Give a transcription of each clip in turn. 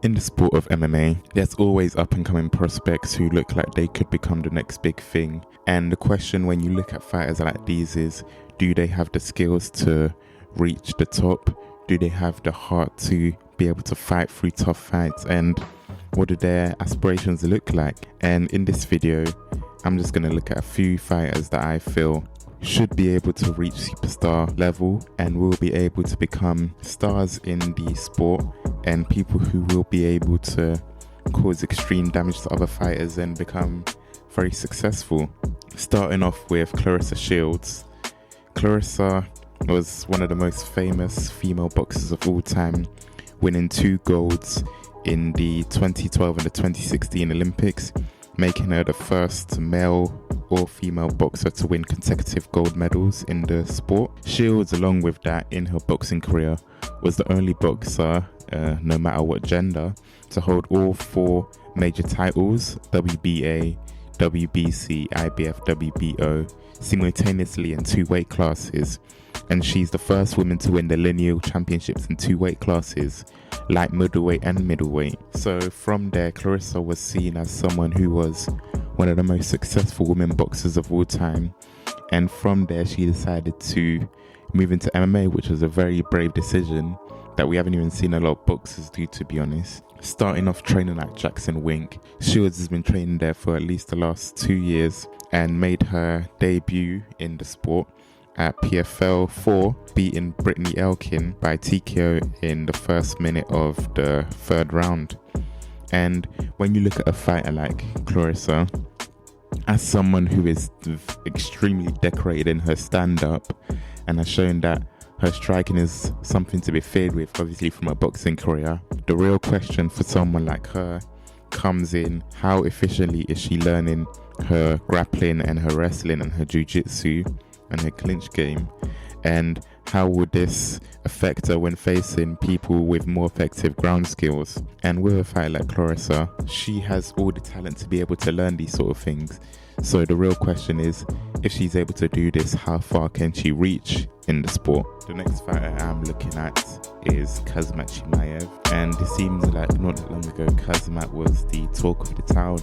In the sport of MMA, there's always up-and-coming prospects who look like they could become the next big thing. And the question when you look at fighters like these is, do they have the skills to reach the top? Do they have the heart to be able to fight through tough fights? And what do their aspirations look like? And in this video, I'm just going to look at a few fighters that I feel should be able to reach superstar level and will be able to become stars in the sport, and people who will be able to cause extreme damage to other fighters and become very successful. Starting off with Clarissa Shields. Clarissa was one of the most famous female boxers of all time, winning 2 golds in the 2012 and the 2016 Olympics, making her the first male or female boxer to win consecutive gold medals in the sport. Shields, along with that, in her boxing career, was the only boxer, no matter what gender, to hold all 4 major titles, WBA, WBC, IBF, WBO, simultaneously in 2 weight classes. And she's the first woman to win the lineal championships in 2 weight classes, light middleweight and middleweight. So from there, Clarissa was seen as someone who was one of the most successful women boxers of all time. And from there, she decided to move into MMA, which was a very brave decision that we haven't even seen a lot of boxers do, to be honest. Starting off training at Jackson Wink, Shields has been training there for at least the last 2 years and made her debut in the sport at PFL 4, beating Brittany Elkin by TKO in the first minute of the 3rd round. And when you look at a fighter like Clarissa, as someone who is extremely decorated in her stand-up and has shown that her striking is something to be feared with, obviously from her boxing career, the real question for someone like her comes in: how efficiently is she learning her grappling and her wrestling and her jiu-jitsu and her clinch game? And how would this affect her when facing people with more effective ground skills? And with a fighter like Clarissa, she has all the talent to be able to learn these sort of things. So the real question is, if she's able to do this, how far can she reach in the sport? The next fighter I'm looking at is Kazmat Chimaev. And it seems like not that long ago, Kazmat was the talk of the town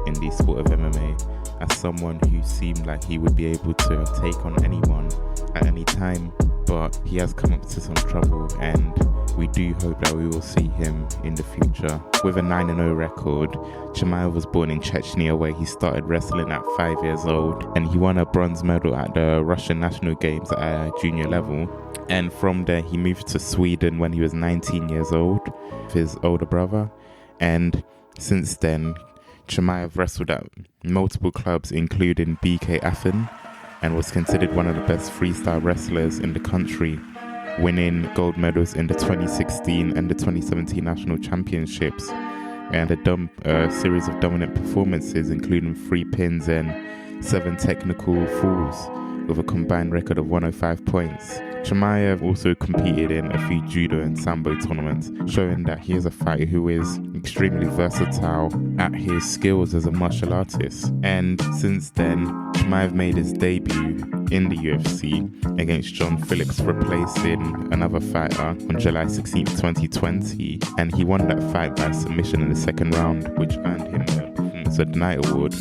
in the sport of MMA, as someone who seemed like he would be able to take on anyone at any time, but he has come up to some trouble, and we do hope that we will see him in the future. With a 9-0 record, Chimaev was born in Chechnya, where he started wrestling at 5 years old, and he won a bronze medal at the Russian National Games at a junior level. And from there, he moved to Sweden when he was 19 years old with his older brother, and since then, Chimaev wrestled at multiple clubs, including BK Athens, and was considered one of the best freestyle wrestlers in the country, winning gold medals in the 2016 and the 2017 national championships, and a series of dominant performances, including 3 pins and 7 technical falls, with a combined record of 105 points. Chimaev also competed in a few judo and sambo tournaments, showing that he is a fighter who is extremely versatile at his skills as a martial artist. And since then, Chimaev made his debut in the UFC against John Phillips, replacing another fighter on July 16, 2020, and he won that fight by submission in the 2nd round, which earned him the Performance of the Night award.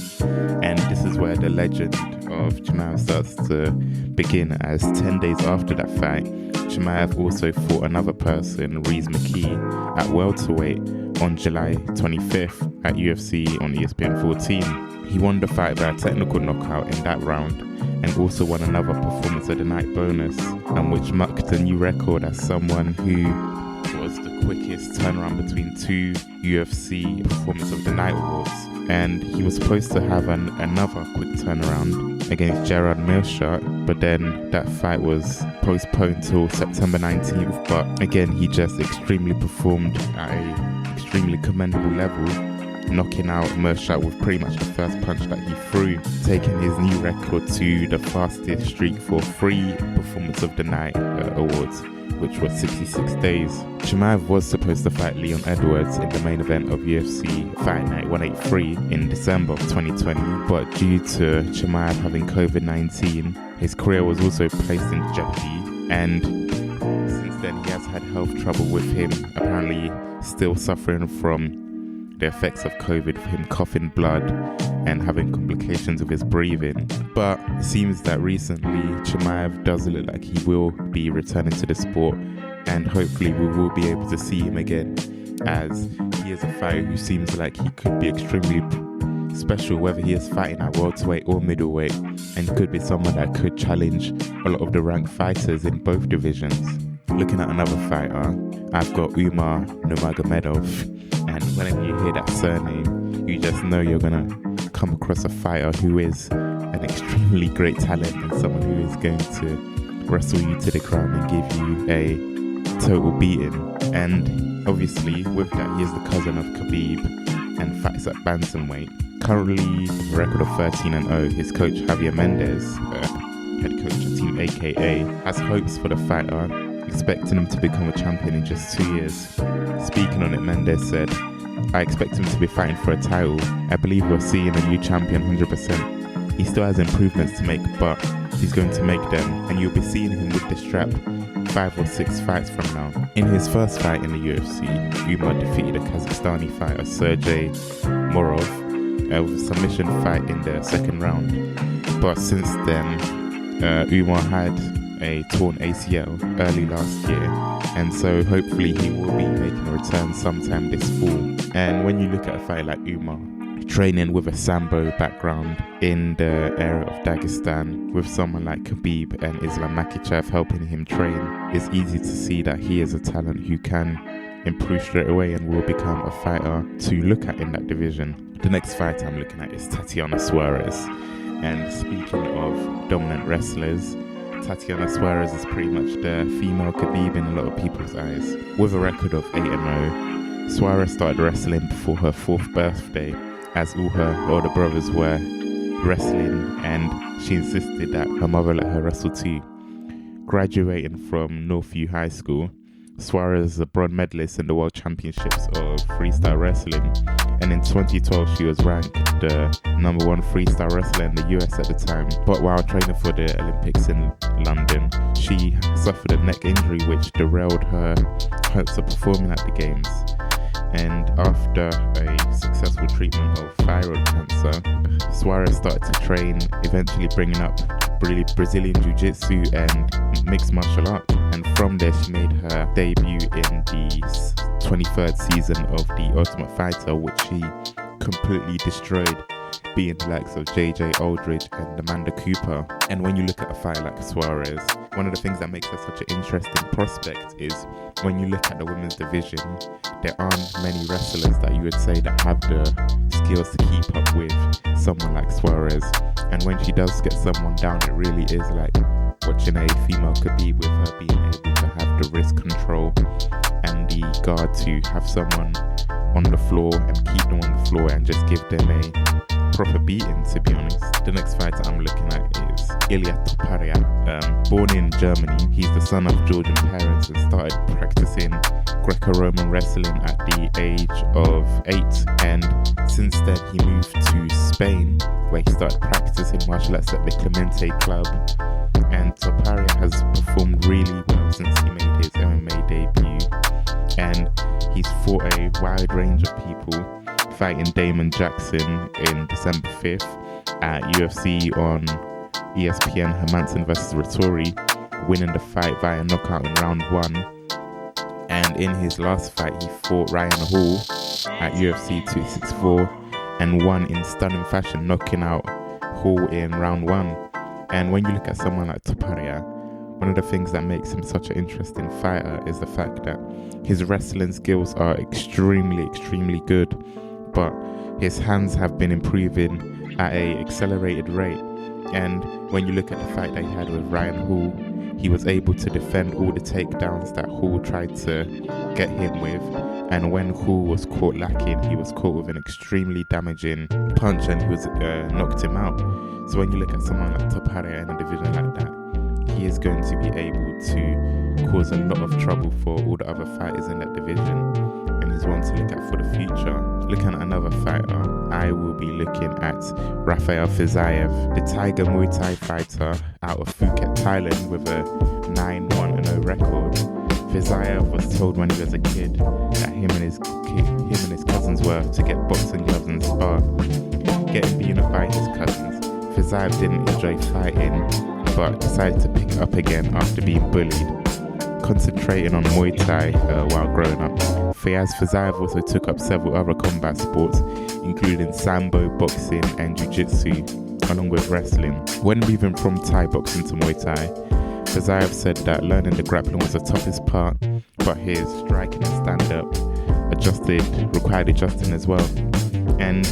And this is where the legend of Chimaev starts to begin, as 10 days after that fight, Chimaev also fought another person, Reese Mckee, at welterweight on July 25th at UFC on ESPN 14. He won the fight by a technical knockout in that round, and also won another Performance of the Night bonus, and which marked a new record as someone who was the quickest turnaround between 2 UFC Performance of the Night awards. And he was supposed to have another quick turnaround against Gerard Meerschaert, but then that fight was postponed till September 19th. But again, he just extremely performed at a extremely commendable level, knocking out Meerschaert with pretty much the first punch that he threw, taking his new record to the fastest streak for 3 Performance of the Night awards, which was 66 days. Chimaev was supposed to fight Leon Edwards in the main event of UFC Fight Night 183 in December of 2020, but due to Chimaev having COVID-19, his career was also placed in jeopardy, and since then he has had health trouble with him apparently still suffering from the effects of COVID, for him coughing blood and having complications with his breathing. But it seems that recently Chimaev does look like he will be returning to the sport, and hopefully we will be able to see him again, as he is a fighter who seems like he could be extremely special, whether he is fighting at welterweight or middleweight, and could be someone that could challenge a lot of the ranked fighters in both divisions. Looking at another fighter, I've got Umar Nurmagomedov, and whenever you hear that surname, you just know you're gonna come across a fighter who is an extremely great talent and someone who is going to wrestle you to the ground and give you a total beating. And obviously with that, he is the cousin of Khabib and fights at bantamweight. Currently a record of 13-0. His coach Javier Mendez, head coach of Team AKA, has hopes for the fighter, expecting him to become a champion in just 2 years. Speaking on it, Mendez said, "I expect him to be fighting for a title. I believe we're seeing a new champion 100%. He still has improvements to make, but he's going to make them, and you'll be seeing him with the strap 5 or 6 fights from now." In his first fight in the UFC, Umar defeated a Kazakhstani fighter, Sergey Morov, with a submission fight in the second round. But since then, Umar had a torn ACL early last year, and so hopefully he will be making a return sometime this fall. And when you look at a fight like Umar, training with a Sambo background in the area of Dagestan, with someone like Khabib and Islam Makhachev helping him train, it's easy to see that he is a talent who can improve straight away and will become a fighter to look at in that division. The next fight I'm looking at is Tatiana Suarez. And speaking of dominant wrestlers, Tatiana Suarez is pretty much the female Khabib in a lot of people's eyes. With a record of 8-0, Suarez started wrestling before her 4th birthday, as all her older brothers were wrestling, and she insisted that her mother let her wrestle too. Graduating from Northview High School, Suarez is a bronze medalist in the World Championships of Freestyle Wrestling, and in 2012 she was ranked the #1 freestyle wrestler in the US at the time. But while training for the Olympics in London, she suffered a neck injury which derailed her hopes of performing at the games. And after a successful treatment of thyroid cancer, Suarez started to train, eventually bringing up Brazilian Jiu-Jitsu and mixed martial arts. And from there she made her debut in the 23rd season of The Ultimate Fighter, which she completely destroyed, beating the likes of JJ Aldridge and Amanda Cooper. And when you look at a fighter like Suarez, one of the things that makes her such an interesting prospect is when you look at the women's division, there aren't many wrestlers that you would say that have the skills to keep up with someone like Suarez. And when she does get someone down, it really is like watching a female Khabib, with her being able to have the wrist control and the guard to have someone on the floor and keep them on the floor and just give them a proper beating, to be honest. The next fighter I'm looking at is Ilia Topuria. Born in Germany, he's the son of Georgian parents and started practicing Greco-Roman wrestling at the age of 8, and since then he moved to Spain, where he started practicing martial arts at the Clemente Club. And Topuria has performed really well since he made his MMA debut, and he's fought a wide range of people, fighting Damon Jackson in December 5th at UFC on ESPN, Hermansson vs. Vettori, winning the fight via knockout in round 1. And in his last fight he fought Ryan Hall at UFC 264 and won in stunning fashion, knocking out Hall in round 1. And when you look at someone like Topuria, one of the things that makes him such an interesting fighter is the fact that his wrestling skills are extremely good, but his hands have been improving at an accelerated rate. And when you look at the fight that he had with Ryan Hall, he was able to defend all the takedowns that Hall tried to get him with. And when Hall was caught lacking, he was caught with an extremely damaging punch and he was knocked him out. So when you look at someone like Topuria in a division like that, he is going to be able to cause a lot of trouble for all the other fighters in that division. And he's one to look at for the future. Looking at another fighter, I will be looking at Raphael Fiziev, the Tiger Muay Thai fighter out of Phuket, Thailand, with a 9-1-0 record. Fizayev was told when he was a kid that him and his cousins were to get boxing gloves and spar, getting beaten up by his cousins. Fizayev didn't enjoy fighting, but decided to pick it up again after being bullied, concentrating on Muay Thai while growing up. Fizayev also took up several other combat sports, including Sambo, boxing and Jiu-Jitsu, along with wrestling. When moving from Thai boxing to Muay Thai, Fizayev said that learning the grappling was the toughest part, but his striking and stand-up required adjusting as well. And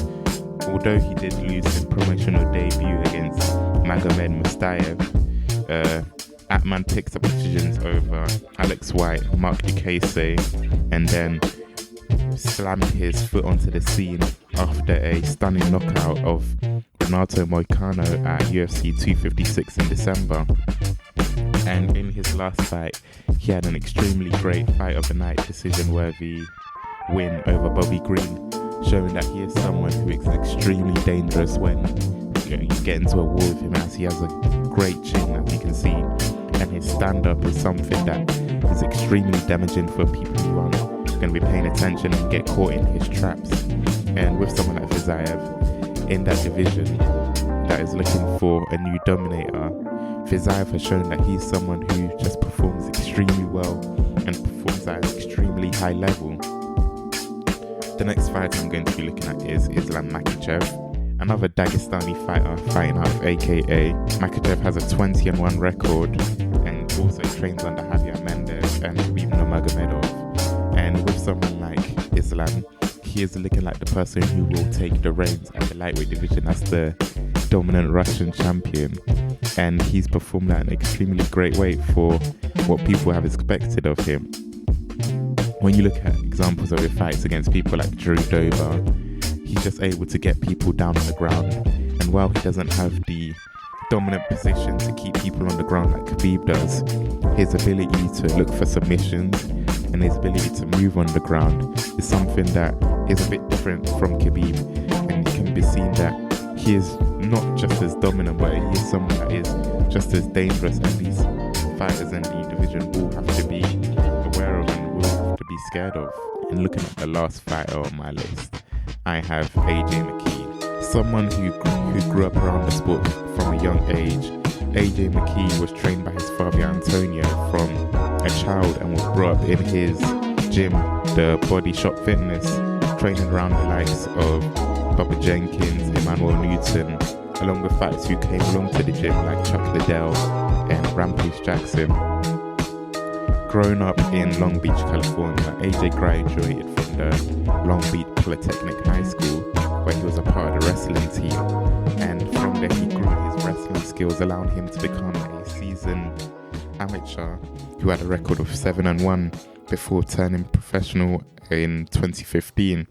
although he did lose his promotional debut against Magomed Mustayev, Atman picked up decisions over Alex White, Mark Ducasse, and then slammed his foot onto the scene after a stunning knockout of Renato Moicano at UFC 256 in December. And in his last fight, he had an extremely great fight of the night decision-worthy win over Bobby Green, showing that he is someone who is extremely dangerous when you get into a war with him, as he has a great chin, as you can see, and his stand-up is something that is extremely damaging for people who aren't going to be paying attention and get caught in his traps. And with someone like Fizayev in that division that is looking for a new dominator, Fizayev has shown that he's someone who just performs extremely well and performs at an extremely high level. The next fight I'm going to be looking at is Islam Makhachev, another Dagestani fighter fighting out of AKA. Makhachev has a 20-1 record and also trains under Javier Mendez and Khabib Nurmagomedov. And with someone like Islam, he is looking like the person who will take the reins at the lightweight division as the dominant Russian champion. And he's performed at an extremely great weight for what people have expected of him. When you look at examples of his fights against people like Drew Dober, he's just able to get people down on the ground. And while he doesn't have the dominant position to keep people on the ground like Khabib does, his ability to look for submissions and his ability to move on the ground is something that is a bit different from Khabib. And it can be seen that he is not just as dominant, but he is someone that is just as dangerous, and these fighters in the division will have to be aware of and will have to be scared of. And looking at the last fighter on my list, I have AJ McKee, someone who grew up around the sport from a young age. AJ McKee was trained by his father Antonio from a child and was brought up in his gym, the Body Shop Fitness, training around the likes of Bubba Jenkins, Emmanuel Newton, along with fighters who came along to the gym like Chuck Liddell and Rampage Jackson. Growing up in Long Beach, California, AJ graduated from the Long Beach Polytechnic High School, where he was a part of the wrestling team. And from there he grew his wrestling skills, allowing him to become a seasoned amateur who had a record of 7-1 before turning professional in 2015.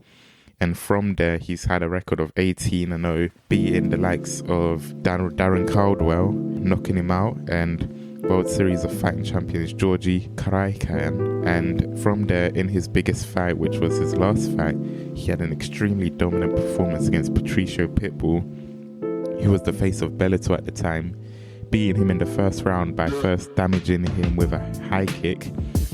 And from there, he's had a record of 18-0, beating the likes of Darren Caldwell, knocking him out, and World Series of Fighting Champions Georgi Karaikan. And from there, in his biggest fight, which was his last fight, he had an extremely dominant performance against Patricio Pitbull, who was the face of Bellator at the time, beating him in the first round by first damaging him with a high kick,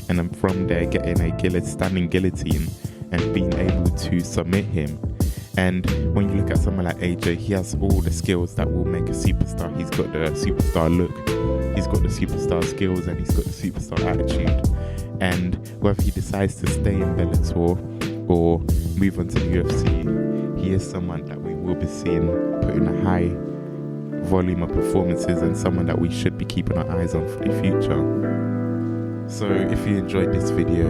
and then from there getting a standing guillotine and being able to submit him. And when you look at someone like AJ, he has all the skills that will make a superstar. He's got the superstar look, he's got the superstar skills, and he's got the superstar attitude. And whether he decides to stay in Bellator or move on to the UFC, he is someone that we will be seeing put in a high volume of performances and someone that we should be keeping our eyes on for the future. So if you enjoyed this video,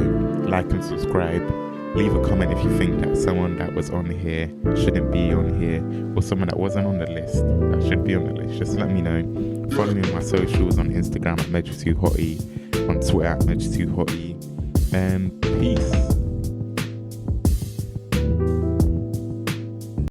like and subscribe. Leave a comment if you think that someone that was on here shouldn't be on here, or someone that wasn't on the list that should be on the list. Just let me know. Follow me on my socials on Instagram at Medjituhotty, on Twitter at Medjituhotty, and peace.